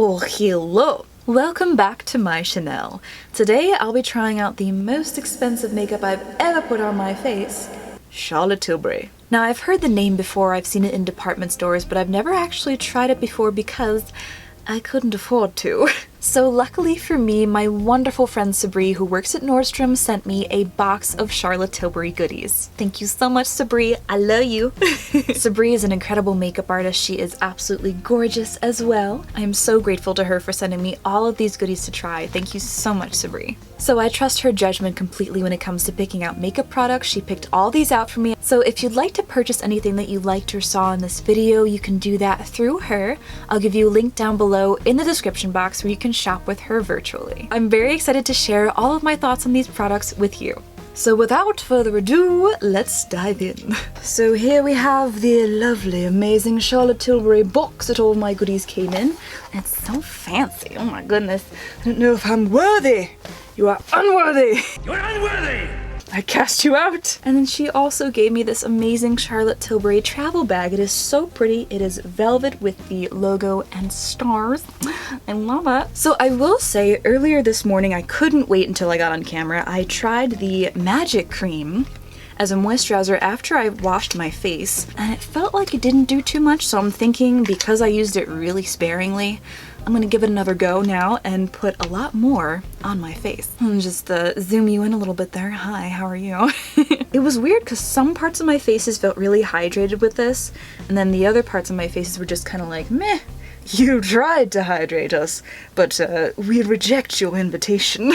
Oh, hello! Welcome back to my Chanel. Today I'll be trying out the most expensive makeup I've ever put on my face, Charlotte Tilbury. Now, I've heard the name before, I've seen it in department stores, but I've never actually tried it before because I couldn't afford to. So luckily for me, my wonderful friend Sabri, who works at Nordstrom, sent me a box of Charlotte Tilbury goodies. Thank you so much, Sabri. I love you. Sabri is an incredible makeup artist. She is absolutely gorgeous as well. I am so grateful to her for sending me all of these goodies to try. Thank you so much, Sabri. So I trust her judgment completely when it comes to picking out makeup products. She picked all these out for me. So if you'd like to purchase anything that you liked or saw in this video, you can do that through her. I'll give you a link down below in the description box where you can shop with her virtually. I'm very excited to share all of my thoughts on these products with you. So without further ado, let's dive in. So here we have the lovely, amazing Charlotte Tilbury box that all my goodies came in. It's so fancy, oh my goodness. I don't know if I'm worthy. You are unworthy! You're unworthy! I cast you out! And then she also gave me this amazing Charlotte Tilbury travel bag. It is so pretty. It is velvet with the logo and stars. I love it. So I will say, earlier this morning, I couldn't wait until I got on camera. I tried the Magic Cream as a moisturizer after I washed my face, and it felt like it didn't do too much, so I'm thinking because I used it really sparingly, I'm gonna give it another go now and put a lot more on my face. And just zoom you in a little bit there. Hi, how are you? It was weird because some parts of my faces felt really hydrated with this, and then the other parts of my faces were just kind of like, meh. You tried to hydrate us, but we reject your invitation.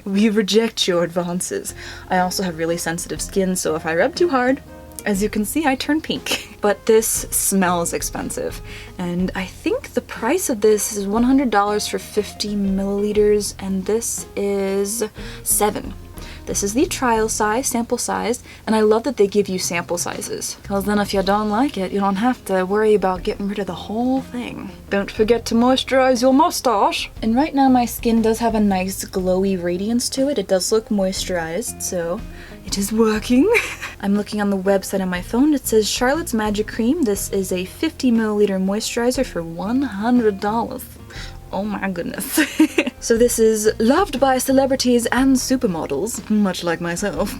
We reject your advances. I also have really sensitive skin, so if I rub too hard, as you can see, I turn pink. But this smells expensive, and I think the price of this is $100 for 50 milliliters, and this is $7. This is the trial size, sample size, and I love that they give you sample sizes, because then if you don't like it, you don't have to worry about getting rid of the whole thing. Don't forget to moisturize your mustache. And right now my skin does have a nice glowy radiance to it. It does look moisturized, so it is working. I'm looking on the website on my phone. It says Charlotte's Magic Cream. This is a 50 milliliter moisturizer for $100. Oh my goodness. So this is loved by celebrities and supermodels, much like myself.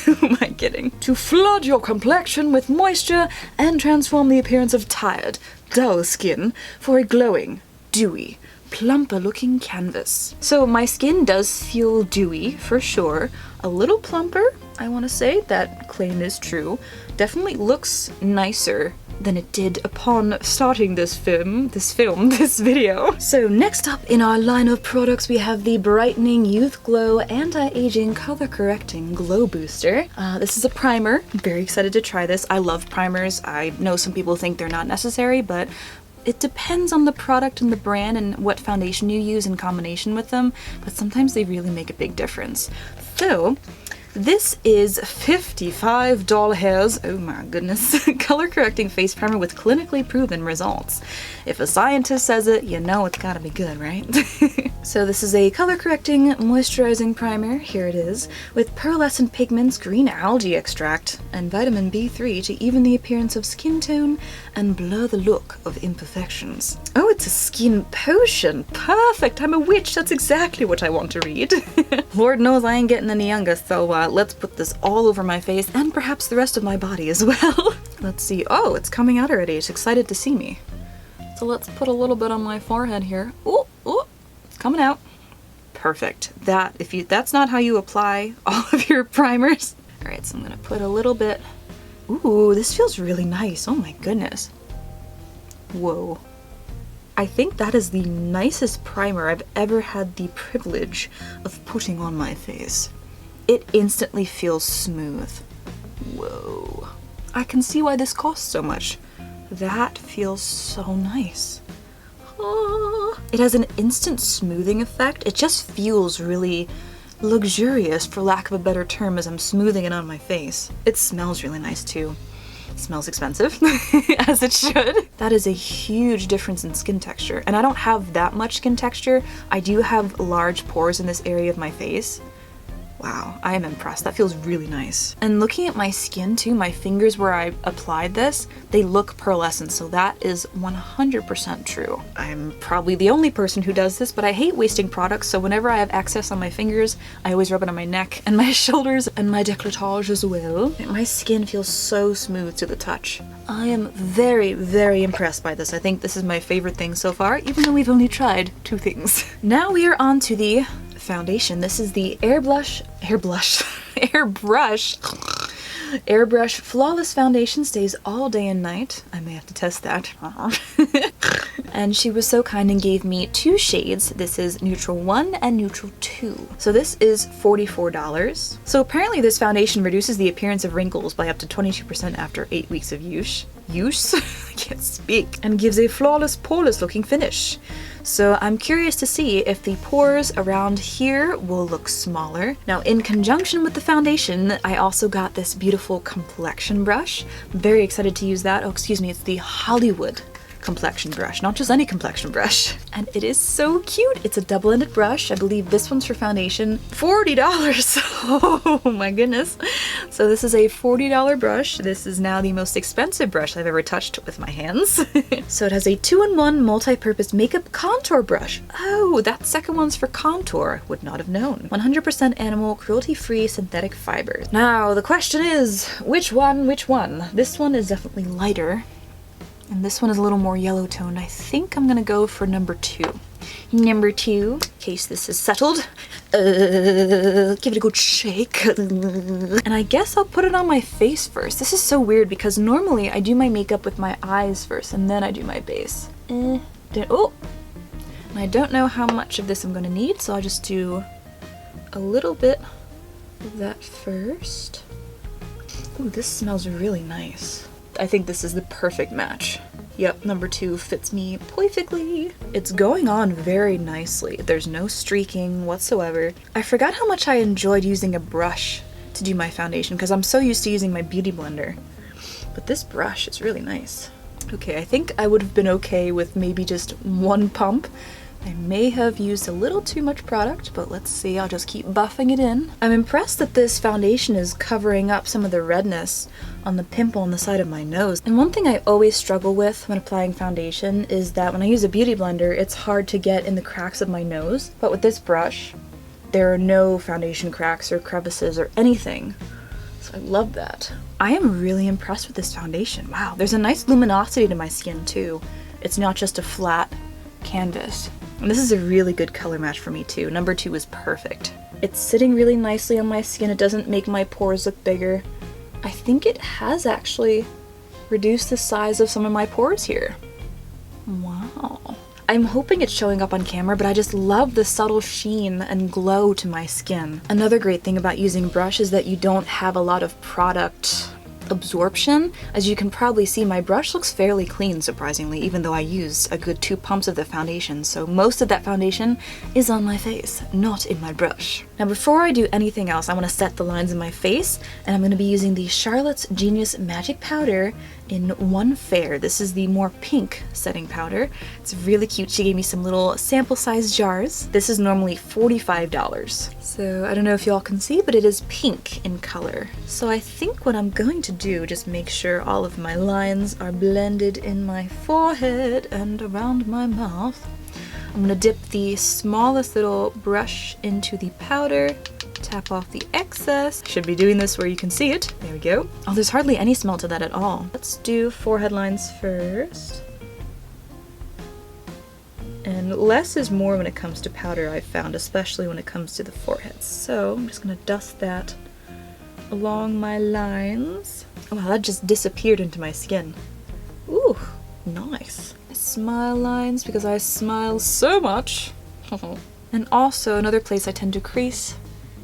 Who am I kidding? To flood your complexion with moisture and transform the appearance of tired, dull skin for a glowing, dewy, plumper looking canvas. So my skin does feel dewy for sure. A little plumper, I want to say. That claim is true. Definitely looks nicer than it did upon starting this video. So next up in our line of products, we have the Brightening Youth Glow Anti-Aging Color Correcting Glow Booster. This is a primer. I'm very excited to try this. I love primers. I know some people think they're not necessary, but it depends on the product and the brand and what foundation you use in combination with them, but sometimes they really make a big difference. So this is $55. Oh my goodness. Color correcting face primer with clinically proven results. If a scientist says it, you know it's gotta be good, right? So this is a color correcting moisturizing primer, here it is, with pearlescent pigments, green algae extract, and vitamin B3 to even the appearance of skin tone and blur the look of imperfections. Oh, it's a skin potion. Perfect, I'm a witch. That's exactly what I want to read. Lord knows I ain't getting any younger, so let's put this all over my face and perhaps the rest of my body as well. Let's see. Oh, it's coming out already. It's excited to see me. So let's put a little bit on my forehead here. Ooh, ooh, it's coming out. Perfect. That's not how you apply all of your primers. All right, so I'm gonna put a little bit. Ooh, this feels really nice. Oh my goodness. Whoa. I think that is the nicest primer I've ever had the privilege of putting on my face. It instantly feels smooth. Whoa. I can see why this costs so much. That feels so nice. Oh. It has an instant smoothing effect. It just feels really luxurious, for lack of a better term, as I'm smoothing it on my face. It smells really nice too. It smells expensive, as it should. That is a huge difference in skin texture, and I don't have that much skin texture. I do have large pores in this area of my face. Wow, I am impressed. That feels really nice. And looking at my skin too, my fingers where I applied this, they look pearlescent, so that is 100% true. I'm probably the only person who does this, but I hate wasting products, so whenever I have excess on my fingers, I always rub it on my neck and my shoulders and my décolletage as well. And my skin feels so smooth to the touch. I am very, very impressed by this. I think this is my favorite thing so far, even though we've only tried 2 things. Now we are on to the foundation. This is the Airbrush Flawless Foundation. Stays all day and night. I may have to test that. And she was so kind and gave me 2 shades. This is Neutral 1 and Neutral 2. So this is $44. So apparently this foundation reduces the appearance of wrinkles by up to 22% after 8 weeks of use? I can't speak. And gives a flawless, poreless looking finish. So I'm curious to see if the pores around here will look smaller. Now, in conjunction with the foundation, I also got this beautiful complexion brush. I'm very excited to use that. Oh, excuse me, it's the Hollywood complexion brush, not just any complexion brush. And it is so cute. It's a double-ended brush. I believe this one's for foundation. $40. Oh my goodness. So this is a $40 brush. This is now the most expensive brush I've ever touched with my hands. So it has a 2-in-1 multi-purpose makeup contour brush. Oh, that second one's for contour. Would not have known. 100% animal, cruelty-free synthetic fibers. Now the question is, which one? This one is definitely lighter. And this one is a little more yellow toned. I think I'm gonna go for number 2. Number 2, in case this is settled. Give it a good shake. And I guess I'll put it on my face first. This is so weird because normally I do my makeup with my eyes first and then I do my base. Oh! And I don't know how much of this I'm gonna need, so I'll just do a little bit of that first. Ooh, this smells really nice. I think this is the perfect match. Yep, number 2 fits me perfectly. It's going on very nicely. There's no streaking whatsoever. I forgot how much I enjoyed using a brush to do my foundation because I'm so used to using my beauty blender. But this brush is really nice. Okay, I think I would have been okay with maybe just 1 pump. I may have used a little too much product, but let's see, I'll just keep buffing it in. I'm impressed that this foundation is covering up some of the redness on the pimple on the side of my nose. And one thing I always struggle with when applying foundation is that when I use a beauty blender, it's hard to get in the cracks of my nose. But with this brush, there are no foundation cracks or crevices or anything. So I love that. I am really impressed with this foundation. Wow, there's a nice luminosity to my skin too. It's not just a flat canvas. And this is a really good color match for me too. Number 2 is perfect. It's sitting really nicely on my skin. It doesn't make my pores look bigger. I think it has actually reduced the size of some of my pores here. Wow. I'm hoping it's showing up on camera, but I just love the subtle sheen and glow to my skin. Another great thing about using brush is that you don't have a lot of product absorption. As you can probably see, my brush looks fairly clean, surprisingly, even though I used a good 2 pumps of the foundation, so most of that foundation is on my face, not in my brush. Now before I do anything else, I want to set the lines in my face, and I'm going to be using the Charlotte's Genius Magic Powder in One Fair. This is the more pink setting powder. It's really cute. She gave me some little sample size jars. This is normally $45. So I don't know if y'all can see, but it is pink in color. So I think what I'm going to do, just make sure all of my lines are blended in my forehead and around my mouth. I'm gonna dip the smallest little brush into the powder, tap off the excess. Should be doing this where you can see it. There we go. Oh, there's hardly any smell to that at all. Let's do forehead lines first. And less is more when it comes to powder, I've found, especially when it comes to the forehead. So I'm just gonna dust that along my lines. Oh wow, that just disappeared into my skin. Ooh, nice. Smile lines because I smile so much. And also another place I tend to crease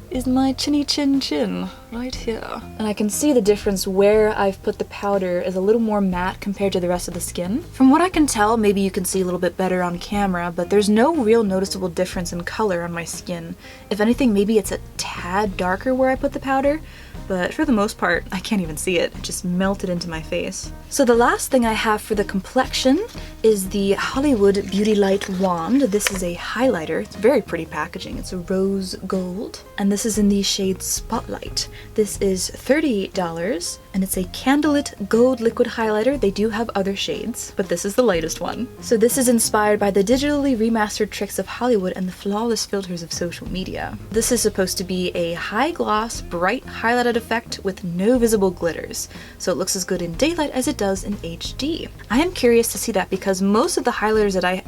is my chinny chin chin, right here. And I can see the difference where I've put the powder is a little more matte compared to the rest of the skin. From what I can tell, maybe you can see a little bit better on camera, but there's no real noticeable difference in color on my skin. If anything, maybe it's a tad darker where I put the powder, but for the most part, I can't even see it. It just melted into my face. So the last thing I have for the complexion is the Hollywood Beauty Light Wand. This is a highlighter. It's very pretty packaging. It's a rose gold. And this is in the shade Spotlight. This is $38 and it's a candlelit gold liquid highlighter. They do have other shades, but this is the lightest one. So this is inspired by the digitally remastered tricks of Hollywood and the flawless filters of social media. This is supposed to be a high gloss, bright highlighted effect with no visible glitters. So it looks as good in daylight as it does in HD. I am curious to see that because most of the highlighters that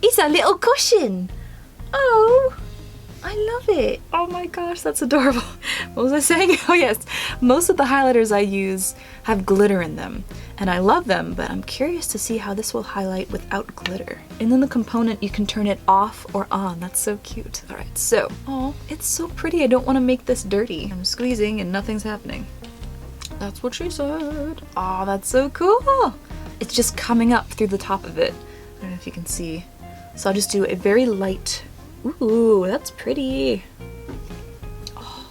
It's a little cushion! Oh! I love it! Oh my gosh, that's adorable. What was I saying? Oh yes, most of the highlighters I use have glitter in them, and I love them, but I'm curious to see how this will highlight without glitter. And then the component, you can turn it off or on. That's so cute. Alright, so, oh, it's so pretty. I don't want to make this dirty. I'm squeezing and nothing's happening. That's what she said. Oh, that's so cool! It's just coming up through the top of it. I don't know if you can see. So I'll just do a very light. Ooh, that's pretty. Oh,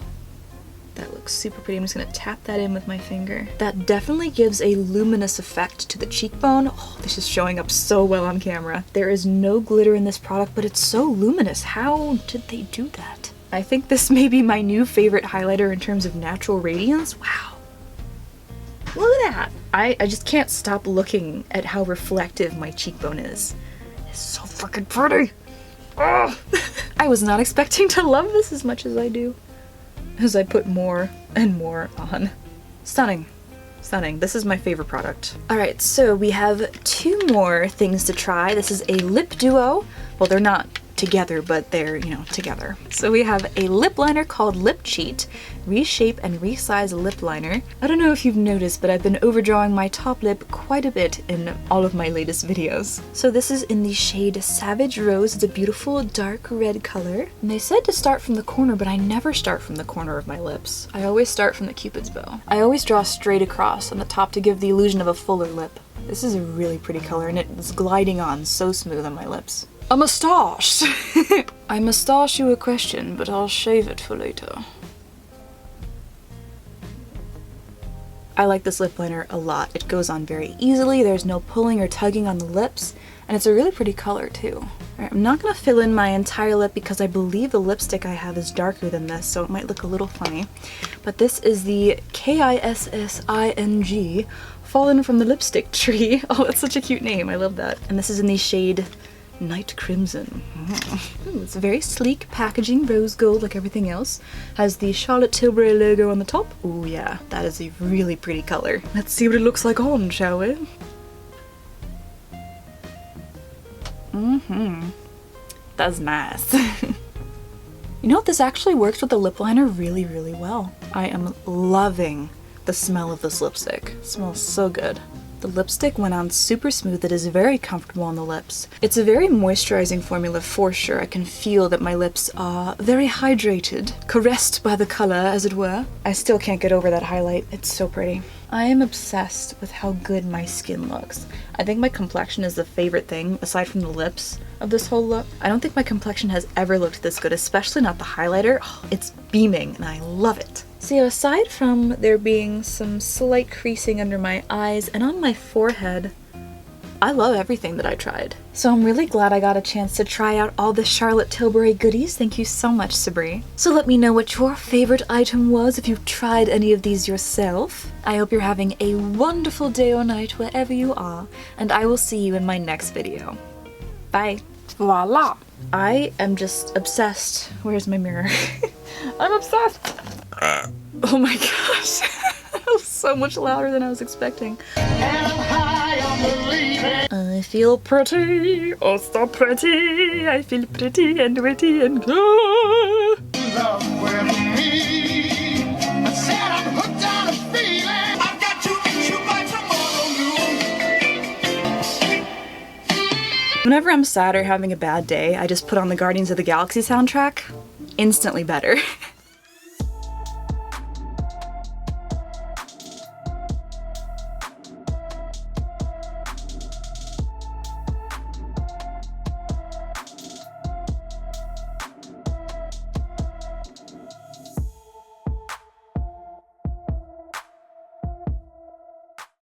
that looks super pretty. I'm just gonna tap that in with my finger. That definitely gives a luminous effect to the cheekbone. Oh, this is showing up so well on camera. There is no glitter in this product, but it's so luminous. How did they do that? I think this may be my new favorite highlighter in terms of natural radiance. Wow. Look at that! I just can't stop looking at how reflective my cheekbone is. It's so freaking pretty! Oh. I was not expecting to love this as much as I do. As I put more and more on. Stunning. Stunning. This is my favorite product. Alright, so we have two more things to try. This is a lip duo. Well, they're not together, but they're, you know, together. So we have a lip liner called Lip Cheat, Reshape and Resize Lip Liner. I don't know if you've noticed, but I've been overdrawing my top lip quite a bit in all of my latest videos. So this is in the shade Savage Rose. It's a beautiful dark red color. And they said to start from the corner, but I never start from the corner of my lips. I always start from the Cupid's bow. I always draw straight across on the top to give the illusion of a fuller lip. This is a really pretty color and it's gliding on so smooth on my lips. A moustache! I moustache you a question, but I'll shave it for later. I like this lip liner a lot. It goes on very easily, there's no pulling or tugging on the lips, and it's a really pretty color too. Alright, I'm not gonna fill in my entire lip because I believe the lipstick I have is darker than this, so it might look a little funny. But this is the Kissing Fallen from the Lipstick Tree. Oh, that's such a cute name, I love that. And this is in the shade Night Crimson. Ooh, it's a very sleek packaging, rose gold like everything else. Has the Charlotte Tilbury logo on the top. Ooh yeah, that is a really pretty color. Let's see what it looks like on, shall we? That's nice. You know what, this actually works with the lip liner really, really well. I am loving the smell of this lipstick. It smells so good. The lipstick went on super smooth. It is very comfortable on the lips. It's a very moisturizing formula for sure. I can feel that my lips are very hydrated, caressed by the color, as it were. I still can't get over that highlight. It's so pretty. I am obsessed with how good my skin looks. I think my complexion is the favorite thing, aside from the lips, of this whole look. I don't think my complexion has ever looked this good, especially not the highlighter. Oh, it's beaming and I love it. So aside from there being some slight creasing under my eyes and on my forehead, I love everything that I tried. So I'm really glad I got a chance to try out all the Charlotte Tilbury goodies. Thank you so much, Sabri. So let me know what your favorite item was if you've tried any of these yourself. I hope you're having a wonderful day or night wherever you are, and I will see you in my next video. Bye. Voila! I am just obsessed. Where's my mirror? I'm obsessed! Oh my gosh, that was so much louder than I was expecting. I feel pretty, oh so pretty. I feel pretty and witty and good. Whenever I'm sad or having a bad day, I just put on the Guardians of the Galaxy soundtrack. Instantly better.